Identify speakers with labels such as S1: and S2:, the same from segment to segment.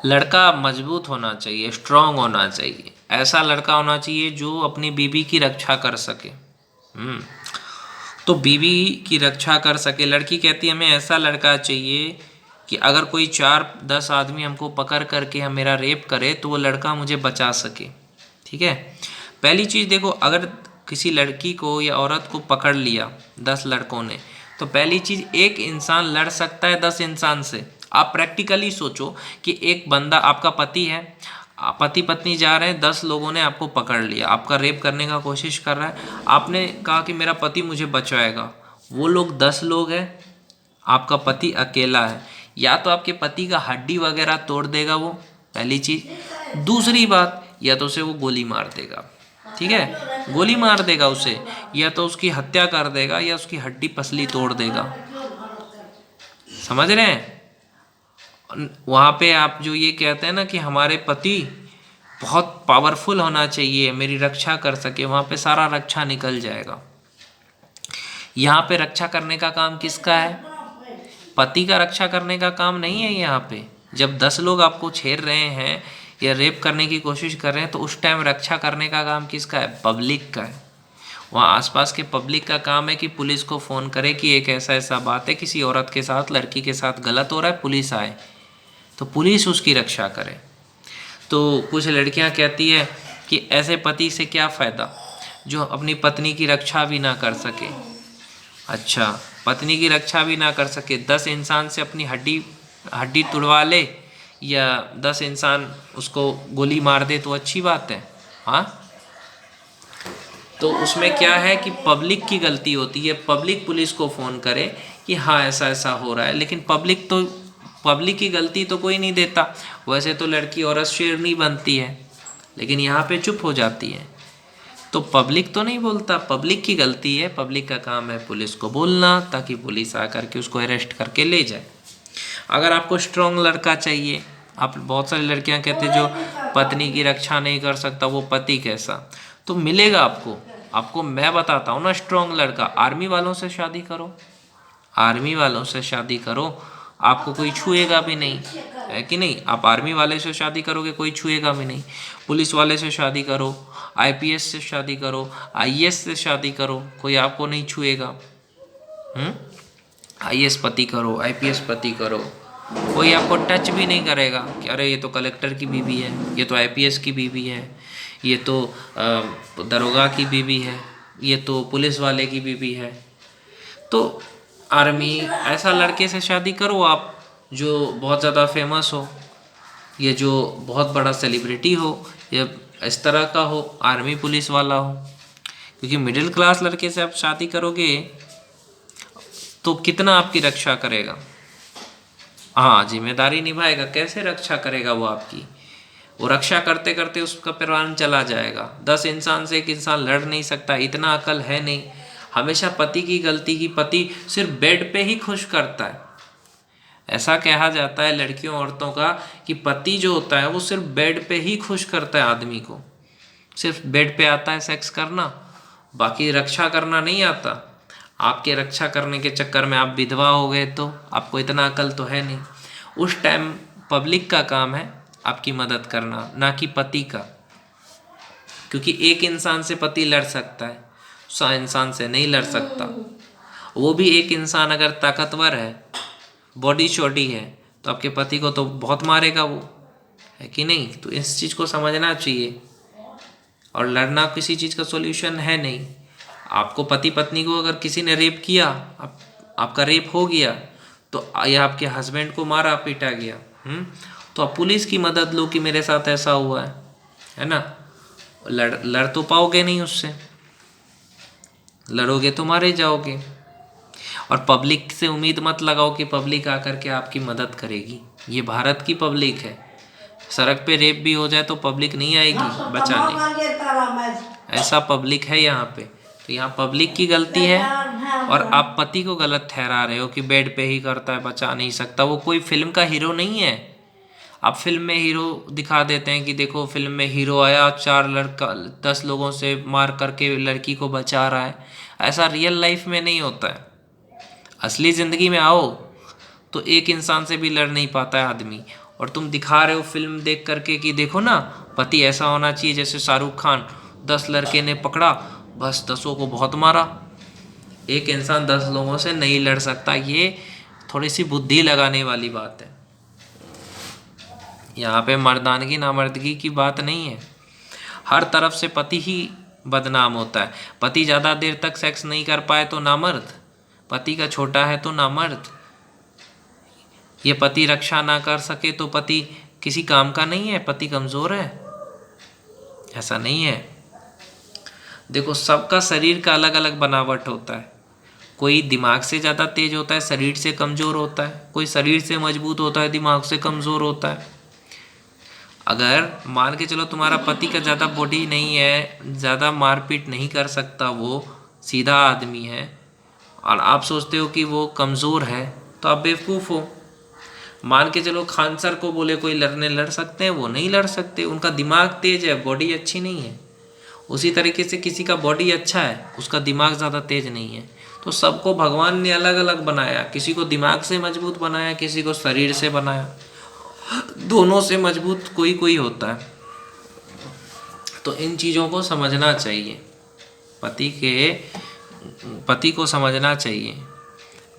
S1: लड़का मजबूत होना चाहिए, स्ट्रांग होना चाहिए, ऐसा लड़का होना चाहिए जो अपनी बीवी की रक्षा कर सके। तो बीवी की रक्षा कर सके। लड़की कहती है हमें ऐसा लड़का चाहिए कि अगर कोई 4-10 आदमी हमको पकड़ करके हम मेरा रेप करे तो वो लड़का मुझे बचा सके। ठीक है। पहली चीज़ देखो, अगर किसी लड़की को या औरत को पकड़ लिया 10 लड़कों ने, तो पहली चीज़, एक इंसान लड़ सकता है 10 इंसान से। आप प्रैक्टिकली सोचो कि एक बंदा आपका पति है, पति पत्नी जा रहे हैं, 10 लोगों ने आपको पकड़ लिया, आपका रेप करने का कोशिश कर रहा है, आपने कहा कि मेरा पति मुझे बचाएगा। वो लोग 10 लोग हैं, आपका पति अकेला है, या तो आपके पति का हड्डी वगैरह तोड़ देगा वो, पहली चीज़। दूसरी बात, या तो उसे वो गोली मार देगा। ठीक है, गोली मार देगा उसे, या तो उसकी हत्या कर देगा, या उसकी हड्डी पसली तोड़ देगा। समझ रहे हैं? वहाँ पे आप जो ये कहते हैं ना कि हमारे पति बहुत पावरफुल होना चाहिए, मेरी रक्षा कर सके, वहाँ पे सारा रक्षा निकल जाएगा। यहाँ पे रक्षा करने का काम किसका है? पति का रक्षा करने का काम नहीं है यहाँ पे। जब 10 लोग आपको छेड़ रहे हैं या रेप करने की कोशिश कर रहे हैं तो उस टाइम रक्षा करने का काम किसका है? पब्लिक का है। वहाँ आसपास के पब्लिक का काम है कि पुलिस को फ़ोन करे कि एक ऐसा ऐसा बात है, किसी औरत के साथ, लड़की के साथ गलत हो रहा है, पुलिस आए, तो पुलिस उसकी रक्षा करे। तो कुछ लड़कियां कहती है कि ऐसे पति से क्या फ़ायदा जो अपनी पत्नी की रक्षा भी ना कर सके। अच्छा, पत्नी की रक्षा भी ना कर सके, 10 इंसान से अपनी हड्डी हड्डी तुड़वा ले या 10 इंसान उसको गोली मार दे तो अच्छी बात है? हाँ, तो उसमें क्या है कि पब्लिक की गलती होती है। पब्लिक पुलिस को फ़ोन करे कि हाँ ऐसा ऐसा हो रहा है, लेकिन पब्लिक की गलती तो कोई नहीं देता। वैसे तो लड़की औरत शेरनी बनती है, लेकिन यहाँ पे चुप हो जाती है। तो पब्लिक तो नहीं बोलता, पब्लिक की गलती है, पब्लिक का काम है पुलिस को बोलना, ताकि पुलिस आकर के उसको अरेस्ट करके ले जाए। अगर आपको स्ट्रॉन्ग लड़का चाहिए, आप बहुत सारी लड़कियां कहते हैं जो पत्नी की रक्षा नहीं कर सकता वो पति कैसा, तो मिलेगा आपको। आपको मैं बताता हूँ ना स्ट्रॉन्ग लड़का। आर्मी वालों से शादी करो, आर्मी वालों से शादी करो, आपको कोई छुएगा भी नहीं, है कि नहीं? आप आर्मी वाले से शादी करोगे, कोई छुएगा भी नहीं। पुलिस वाले से शादी करो, आईपीएस से शादी करो, आईएएस से शादी करो, कोई आपको नहीं छुएगा। आईएएस पति करो, आईपीएस पति करो, कोई आपको टच भी नहीं करेगा कि अरे ये तो कलेक्टर की बीवी है, ये तो आईपीएस की बीवी है, ये तो दरोगा की बीवी है, ये तो पुलिस वाले की बीवी है। तो आर्मी ऐसा लड़के से शादी करो आप जो बहुत ज़्यादा फेमस हो, ये जो बहुत बड़ा सेलिब्रिटी हो, या इस तरह का हो, आर्मी पुलिस वाला हो। क्योंकि मिडिल क्लास लड़के से आप शादी करोगे तो कितना आपकी रक्षा करेगा? हाँ, जिम्मेदारी निभाएगा। कैसे रक्षा करेगा वो आपकी? वो रक्षा करते करते उसका प्राण चला जाएगा। 10 इंसान से एक इंसान लड़ नहीं सकता, इतना अकल है नहीं। हमेशा पति की गलती की पति सिर्फ बेड पे ही खुश करता है। ऐसा कहा जाता है लड़कियों औरतों का कि पति जो होता है वो सिर्फ बेड पे ही खुश करता है आदमी को, सिर्फ बेड पे आता है सेक्स करना, बाकी रक्षा करना नहीं आता। आपके रक्षा करने के चक्कर में आप विधवा हो गए तो आपको इतना अकल तो है नहीं। उस टाइम पब्लिक का काम है आपकी मदद करना, ना कि पति का। क्योंकि एक इंसान से पति लड़ सकता है, 100 इंसान से नहीं लड़ सकता। वो भी एक इंसान अगर ताकतवर है, बॉडी शॉडी है, तो आपके पति को तो बहुत मारेगा वो, है कि नहीं? तो इस चीज़ को समझना चाहिए। और लड़ना किसी चीज़ का सॉल्यूशन है नहीं। आपको पति पत्नी को अगर किसी ने रेप किया, आपका रेप हो गया, तो या आपके हस्बैंड को मारा पीटा गया, तो आप पुलिस की मदद लो कि मेरे साथ ऐसा हुआ है ना? लड़ तो पाओगे नहीं उससे, लड़ोगे तो मारे जाओगे। और पब्लिक से उम्मीद मत लगाओ कि पब्लिक आकर के आपकी मदद करेगी। ये भारत की पब्लिक है, सड़क पे रेप भी हो जाए तो पब्लिक नहीं आएगी बचाने, ऐसा पब्लिक है यहाँ पे। तो यहाँ पब्लिक की गलती है और आप पति को गलत ठहरा रहे हो कि बेड पे ही करता है, बचा नहीं सकता। वो कोई फिल्म का हीरो नहीं है। आप फिल्म में हीरो दिखा देते हैं कि देखो फिल्म में हीरो आया, 10 लोगों से मार करके लड़की को बचा रहा है। ऐसा रियल लाइफ में नहीं होता है। असली ज़िंदगी में आओ तो एक इंसान से भी लड़ नहीं पाता है आदमी। और तुम दिखा रहे हो फिल्म देख करके कि देखो ना पति ऐसा होना चाहिए जैसे शाहरुख खान, 10 लड़के ने पकड़ा बस 10 को बहुत मारा। एक इंसान 10 लोगों से नहीं लड़ सकता, ये थोड़ी सी बुद्धि लगाने वाली बात है। यहाँ पे मर्दानगी नामर्दगी की बात नहीं है। हर तरफ से पति ही बदनाम होता है। पति ज़्यादा देर तक सेक्स नहीं कर पाए तो नामर्द, पति का छोटा है तो नामर्द, ये पति रक्षा ना कर सके तो पति किसी काम का नहीं है, पति कमज़ोर है, ऐसा नहीं है। देखो सबका शरीर का अलग अलग बनावट होता है। कोई दिमाग से ज़्यादा तेज होता है, शरीर से कमज़ोर होता है। कोई शरीर से मजबूत होता है, दिमाग से कमज़ोर होता है। अगर मान के चलो तुम्हारा पति का ज़्यादा बॉडी नहीं है, ज़्यादा मारपीट नहीं कर सकता, वो सीधा आदमी है, और आप सोचते हो कि वो कमज़ोर है, तो आप बेवकूफ़ हो। मान के चलो खान सर को बोले कोई लड़ सकते हैं, वो नहीं लड़ सकते, उनका दिमाग तेज है, बॉडी अच्छी नहीं है। उसी तरीके से किसी का बॉडी अच्छा है, उसका दिमाग ज़्यादा तेज नहीं है। तो सबको भगवान ने अलग अलग बनाया, किसी को दिमाग से मजबूत बनाया, किसी को शरीर से बनाया। दोनों से मजबूत कोई कोई होता है। तो इन चीज़ों को समझना चाहिए, पति को समझना चाहिए।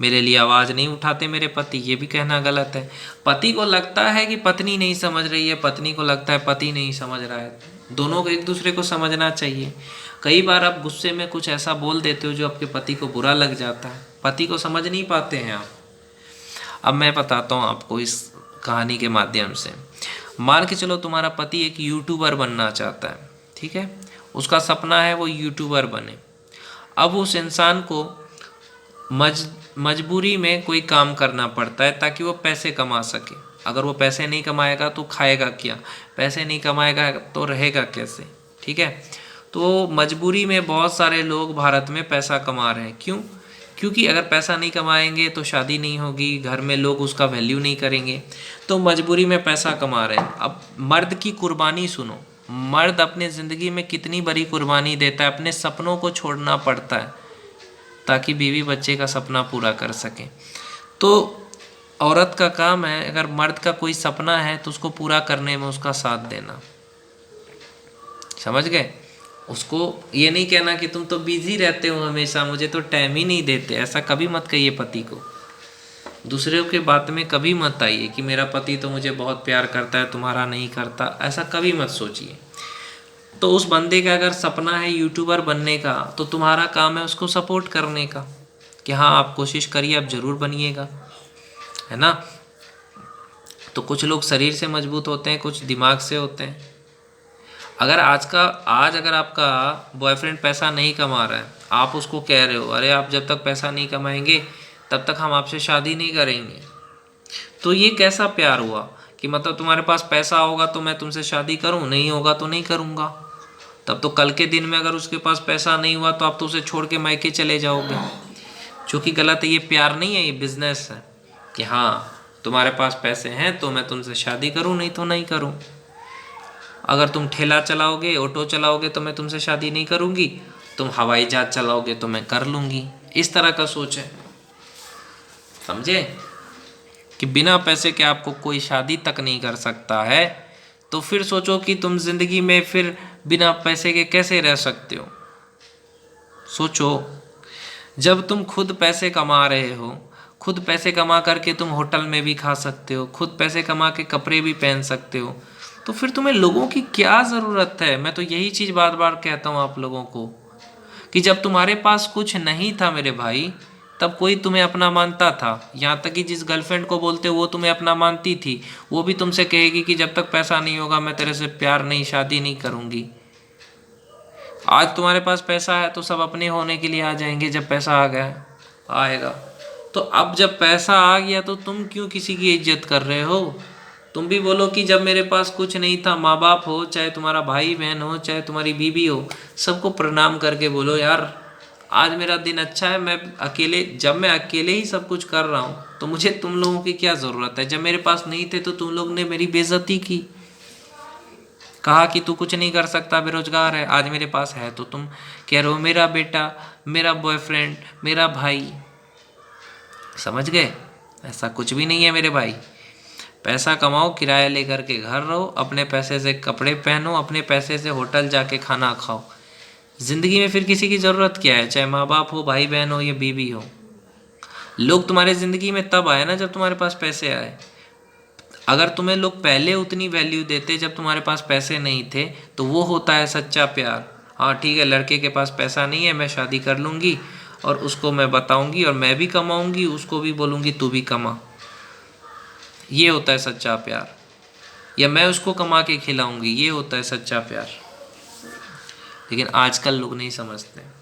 S1: मेरे लिए आवाज़ नहीं उठाते मेरे पति, ये भी कहना गलत है। पति को लगता है कि पत्नी नहीं समझ रही है, पत्नी को लगता है पति नहीं समझ रहा है। दोनों को एक दूसरे को समझना चाहिए। कई बार आप गुस्से में कुछ ऐसा बोल देते हो जो आपके पति को बुरा लग जाता है, पति को समझ नहीं पाते हैं आप। अब मैं बताता हूँ आपको इस कहानी के माध्यम से। मान के चलो तुम्हारा पति एक यूट्यूबर बनना चाहता है, ठीक है, उसका सपना है वो यूट्यूबर बने। अब उस इंसान को मजबूरी में कोई काम करना पड़ता है ताकि वो पैसे कमा सके। अगर वो पैसे नहीं कमाएगा तो खाएगा क्या, पैसे नहीं कमाएगा तो रहेगा कैसे, ठीक है। तो मजबूरी में बहुत सारे लोग भारत में पैसा कमा रहे हैं। क्यों? क्योंकि अगर पैसा नहीं कमाएंगे तो शादी नहीं होगी, घर में लोग उसका वैल्यू नहीं करेंगे, तो मजबूरी में पैसा कमा रहे हैं। अब मर्द की कुर्बानी सुनो, मर्द अपने ज़िंदगी में कितनी बड़ी कुर्बानी देता है, अपने सपनों को छोड़ना पड़ता है ताकि बीवी बच्चे का सपना पूरा कर सके। तो औरत का काम है, अगर मर्द का कोई सपना है तो उसको पूरा करने में उसका साथ देना। समझ गए? उसको ये नहीं कहना कि तुम तो बिजी रहते हो हमेशा, मुझे तो टाइम ही नहीं देते। ऐसा कभी मत कहिए पति को। दूसरे के बात में कभी मत आइए कि मेरा पति तो मुझे बहुत प्यार करता है, तुम्हारा नहीं करता, ऐसा कभी मत सोचिए। तो उस बंदे का अगर सपना है यूट्यूबर बनने का, तो तुम्हारा काम है उसको सपोर्ट करने का कि हाँ आप कोशिश करिए, आप ज़रूर बनिएगा, है ना। तो कुछ लोग शरीर से मजबूत होते हैं, कुछ दिमाग से होते हैं। अगर आज अगर आपका बॉयफ्रेंड पैसा नहीं कमा रहा है, आप उसको कह रहे हो अरे आप जब तक पैसा नहीं कमाएंगे तब तक हम आपसे शादी नहीं करेंगे, तो ये कैसा प्यार हुआ कि मतलब तुम्हारे पास पैसा होगा तो मैं तुमसे शादी करूं, नहीं होगा तो नहीं करूंगा। तब तो कल के दिन में अगर उसके पास पैसा नहीं हुआ तो आप तो उसे छोड़ के मायके चले जाओगे, जो कि गलत है। ये प्यार नहीं है, ये बिजनेस है कि हाँ तुम्हारे पास पैसे हैं तो मैं तुमसे शादी करूं, नहीं तो नहीं करूं। अगर तुम ठेला चलाओगे, ऑटो चलाओगे तो मैं तुमसे शादी नहीं करूंगी, तुम हवाई जहाज चलाओगे तो मैं कर लूँगी। इस तरह का सोच है, समझे, कि बिना पैसे के आपको कोई शादी तक नहीं कर सकता है। तो फिर सोचो कि तुम जिंदगी में फिर बिना पैसे के कैसे रह सकते हो। सोचो, जब तुम खुद पैसे कमा रहे हो, खुद पैसे कमा करके तुम होटल में भी खा सकते हो, खुद पैसे कमा के कपड़े भी पहन सकते हो, तो फिर तुम्हें लोगों की क्या ज़रूरत है। मैं तो यही चीज़ बार बार कहता हूँ आप लोगों को कि जब तुम्हारे पास कुछ नहीं था मेरे भाई, तब कोई तुम्हें अपना मानता था। यहाँ तक कि जिस गर्लफ्रेंड को बोलते हो वो तुम्हें अपना मानती थी, वो भी तुमसे कहेगी कि जब तक पैसा नहीं होगा मैं तेरे से प्यार नहीं, शादी नहीं करूँगी। आज तुम्हारे पास पैसा है तो सब अपने होने के लिए आ जाएंगे, जब पैसा आ गया आएगा। तो अब जब पैसा आ गया तो तुम क्यों किसी की इज्जत कर रहे हो। तुम भी बोलो कि जब मेरे पास कुछ नहीं था, माँ बाप हो, चाहे तुम्हारा भाई बहन हो, चाहे तुम्हारी बीवी हो, सबको प्रणाम करके बोलो यार आज मेरा दिन अच्छा है, मैं अकेले, जब मैं अकेले ही सब कुछ कर रहा हूँ तो मुझे तुम लोगों की क्या ज़रूरत है। जब मेरे पास नहीं थे तो तुम लोग ने मेरी बेइज्जती की, कहा कि तू कुछ नहीं कर सकता, बेरोजगार है। आज मेरे पास है तो तुम कह रहे हो मेरा बेटा, मेरा बॉयफ्रेंड, मेरा भाई। समझ गए? ऐसा कुछ भी नहीं है मेरे भाई। पैसा कमाओ, किराया लेकर के घर रहो, अपने पैसे से कपड़े पहनो, अपने पैसे से होटल जाके खाना खाओ। ज़िंदगी में फिर किसी की ज़रूरत क्या है, चाहे माँ बाप हो, भाई बहन हो या बीवी हो। लोग तुम्हारे ज़िंदगी में तब आए ना जब तुम्हारे पास पैसे आए। अगर तुम्हें लोग पहले उतनी वैल्यू देते जब तुम्हारे पास पैसे नहीं थे, तो वो होता है सच्चा प्यार। हाँ ठीक है, लड़के के पास पैसा नहीं है, मैं शादी कर लूँगी और उसको मैं बताऊँगी और मैं भी कमाऊँगी, उसको भी बोलूँगी तू भी कमा। ये होता है सच्चा प्यार। या मैं उसको कमा के खिलाऊँगी, ये होता है सच्चा प्यार। लेकिन आजकल लोग नहीं समझते।